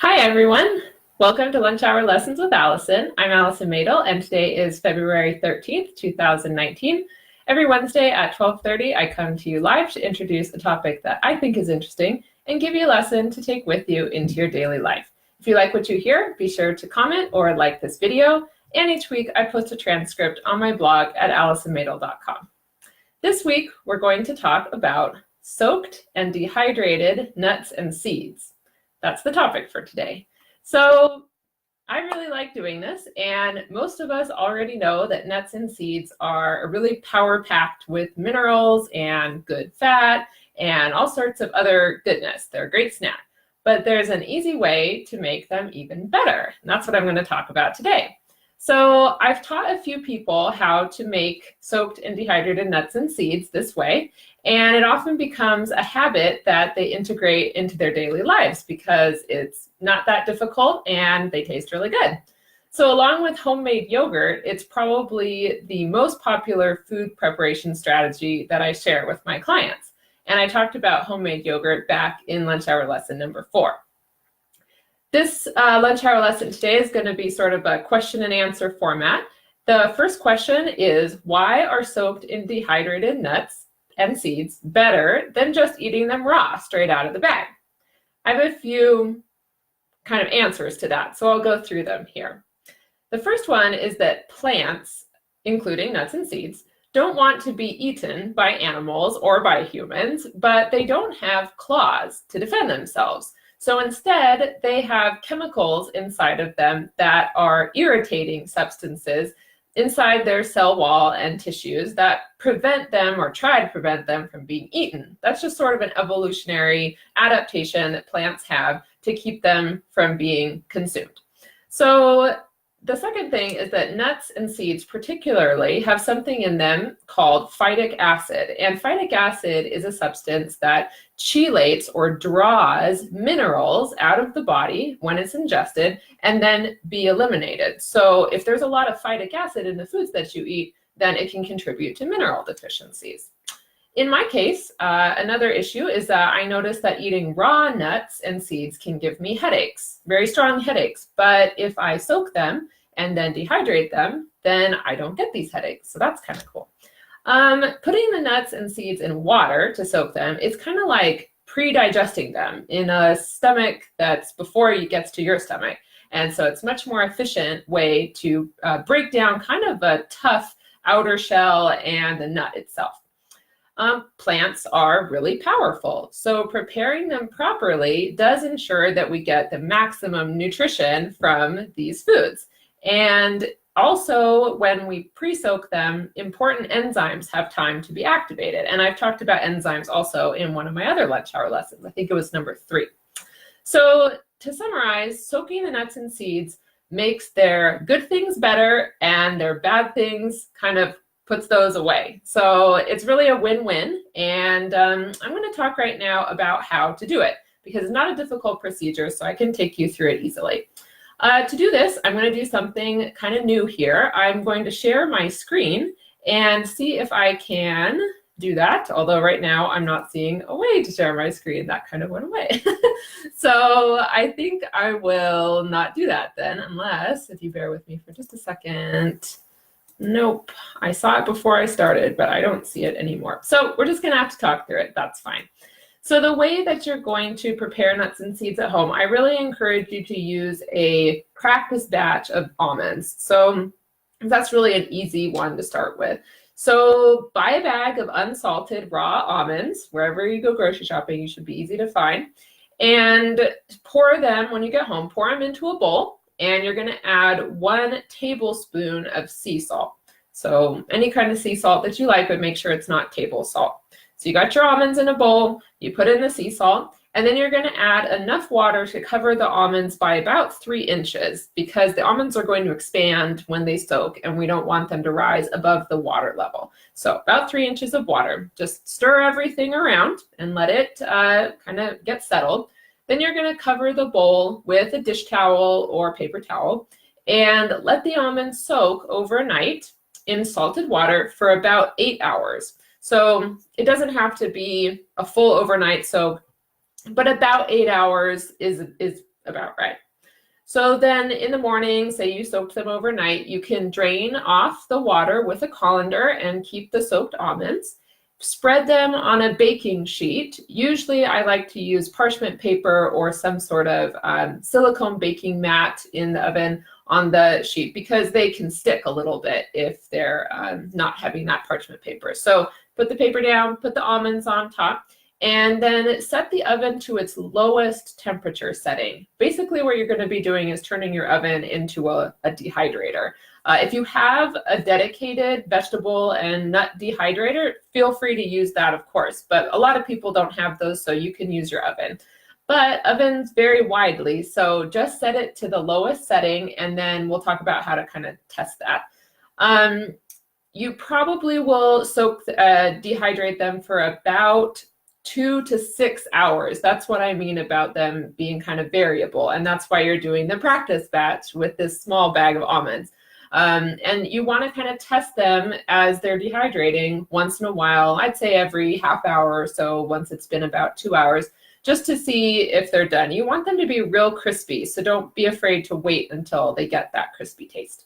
Hi everyone, welcome to Lunch Hour Lessons with Allison. I'm Allison Mädl and today is February 13th, 2019. Every Wednesday at 12:30 I come to you live to introduce a topic that I think is interesting and give you a lesson to take with you into your daily life. If you like what you hear, be sure to comment or like this video, and each week I post a transcript on my blog at AllisonMädl.com. This week we're going to talk about soaked and dehydrated nuts and seeds. That's the topic for today. So I really like doing this, and most of us already know that nuts and seeds are really power-packed with minerals and good fat and all sorts of other goodness. They're a great snack, but there's an easy way to make them even better, and that's what I'm going to talk about today. So I've taught a few people how to make soaked and dehydrated nuts and seeds this way, and it often becomes a habit that they integrate into their daily lives because it's not that difficult and they taste really good. So along with homemade yogurt, it's probably the most popular food preparation strategy that I share with my clients. And I talked about homemade yogurt back in lunch hour lesson number 4. This lunch hour lesson today is going to be sort of a question and answer format. The first question is, why are soaked and dehydrated nuts and seeds better than just eating them raw, straight out of the bag? I have a few kind of answers to that, so I'll go through them here. The first one is that plants, including nuts and seeds, don't want to be eaten by animals or by humans, but they don't have claws to defend themselves. So instead, they have chemicals inside of them that are irritating substances inside their cell wall and tissues that prevent them or try to prevent them from being eaten. That's just sort of an evolutionary adaptation that plants have to keep them from being consumed. So the second thing is that nuts and seeds particularly have something in them called phytic acid. And phytic acid is a substance that chelates or draws minerals out of the body when it's ingested and then be eliminated. So if there's a lot of phytic acid in the foods that you eat, then it can contribute to mineral deficiencies. In my case, another issue is that I noticed that eating raw nuts and seeds can give me headaches, very strong headaches. But if I soak them and then dehydrate them, then I don't get these headaches. So that's kind of cool. Putting the nuts and seeds in water to soak them, it's kind of like pre-digesting them in a stomach that's before it gets to your stomach. And so it's much more efficient way to break down kind of a tough outer shell and the nut itself. Plants are really powerful, so preparing them properly does ensure that we get the maximum nutrition from these foods. And also, when we pre-soak them, important enzymes have time to be activated. And I've talked about enzymes also in one of my other lunch hour lessons. I think it was number 3. So to summarize, soaking the nuts and seeds makes their good things better and their bad things kind of puts those away. So it's really a win-win. And I'm going to talk right now about how to do it because it's not a difficult procedure, so I can take you through it easily. To do this, I'm going to do something kind of new here. I'm going to share my screen and see if I can do that, although right now I'm not seeing a way to share my screen. That kind of went away. So I think I will not do that then, unless, if you bear with me for just a second. Nope, I saw it before I started, but I don't see it anymore. So we're just going to have to talk through it. That's fine. So the way that you're going to prepare nuts and seeds at home, I really encourage you to use a practice batch of almonds. So that's really an easy one to start with. So buy a bag of unsalted raw almonds. Wherever you go grocery shopping, you should be easy to find. And pour them, when you get home, pour them into a bowl. And you're going to add 1 tablespoon of sea salt. So any kind of sea salt that you like, but make sure it's not table salt. So you got your almonds in a bowl, you put in the sea salt, and then you're going to add enough water to cover the almonds by about 3 inches because the almonds are going to expand when they soak and we don't want them to rise above the water level. So about 3 inches of water. Just stir everything around and let it kind of get settled. Then you're going to cover the bowl with a dish towel or paper towel and let the almonds soak overnight in salted water for about 8 hours. So it doesn't have to be a full overnight soak, but about 8 hours is about right. So then in the morning, say you soaked them overnight, you can drain off the water with a colander and keep the soaked almonds. Spread them on a baking sheet. Usually I like to use parchment paper or some sort of silicone baking mat in the oven on the sheet because they can stick a little bit if they're not having that parchment paper. So put the paper down, put the almonds on top, and then set the oven to its lowest temperature setting. Basically what you're going to be doing is turning your oven into a dehydrator. If you have a dedicated vegetable and nut dehydrator, feel free to use that, of course, but a lot of people don't have those, so you can use your oven. But ovens vary widely, so just set it to the lowest setting, and then we'll talk about how to kind of test that. You probably will dehydrate them for about 2 to 6 hours. That's what I mean about them being kind of variable, and that's why you're doing the practice batch with this small bag of almonds. And you want to kind of test them as they're dehydrating once in a while. I'd say every half hour or so, once it's been about 2 hours, just to see if they're done. You want them to be real crispy, so don't be afraid to wait until they get that crispy taste.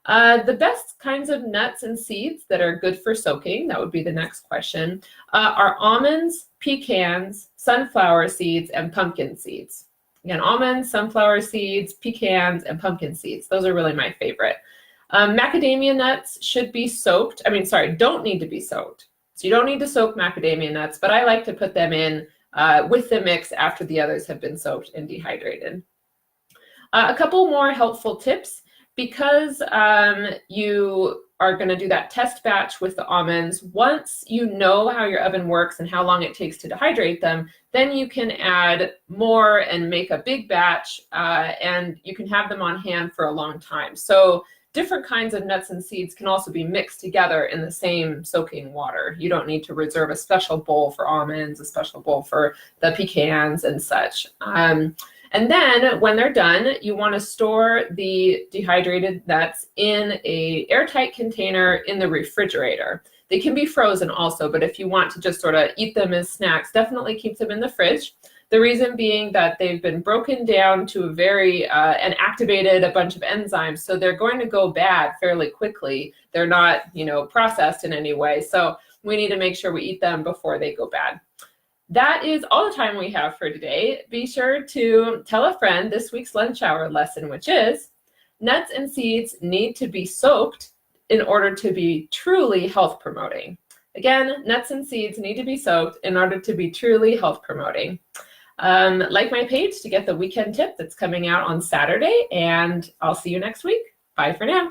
The best kinds of nuts and seeds that are good for soaking, that would be the next question, are almonds, pecans, sunflower seeds, and pumpkin seeds. Again, almonds, sunflower seeds, pecans, and pumpkin seeds. Those are really my favorite. Macadamia nuts should be soaked. Don't need to be soaked. So you don't need to soak macadamia nuts, but I like to put them in with the mix after the others have been soaked and dehydrated. A couple more helpful tips. Because you are going to do that test batch with the almonds, once you know how your oven works and how long it takes to dehydrate them, then you can add more and make a big batch, and you can have them on hand for a long time. So different kinds of nuts and seeds can also be mixed together in the same soaking water. You don't need to reserve a special bowl for almonds, a special bowl for the pecans and such. And then when they're done, you want to store the dehydrated nuts in an airtight container in the refrigerator. They can be frozen also, but if you want to just sort of eat them as snacks, definitely keep them in the fridge. The reason being that they've been broken down to and activated a bunch of enzymes, so they're going to go bad fairly quickly. They're not, processed in any way, so we need to make sure we eat them before they go bad. That is all the time we have for today. Be sure to tell a friend this week's lunch hour lesson, which is nuts and seeds need to be soaked in order to be truly health promoting. Again, nuts and seeds need to be soaked in order to be truly health promoting. Like my page to get the weekend tip that's coming out on Saturday, and I'll see you next week. Bye for now.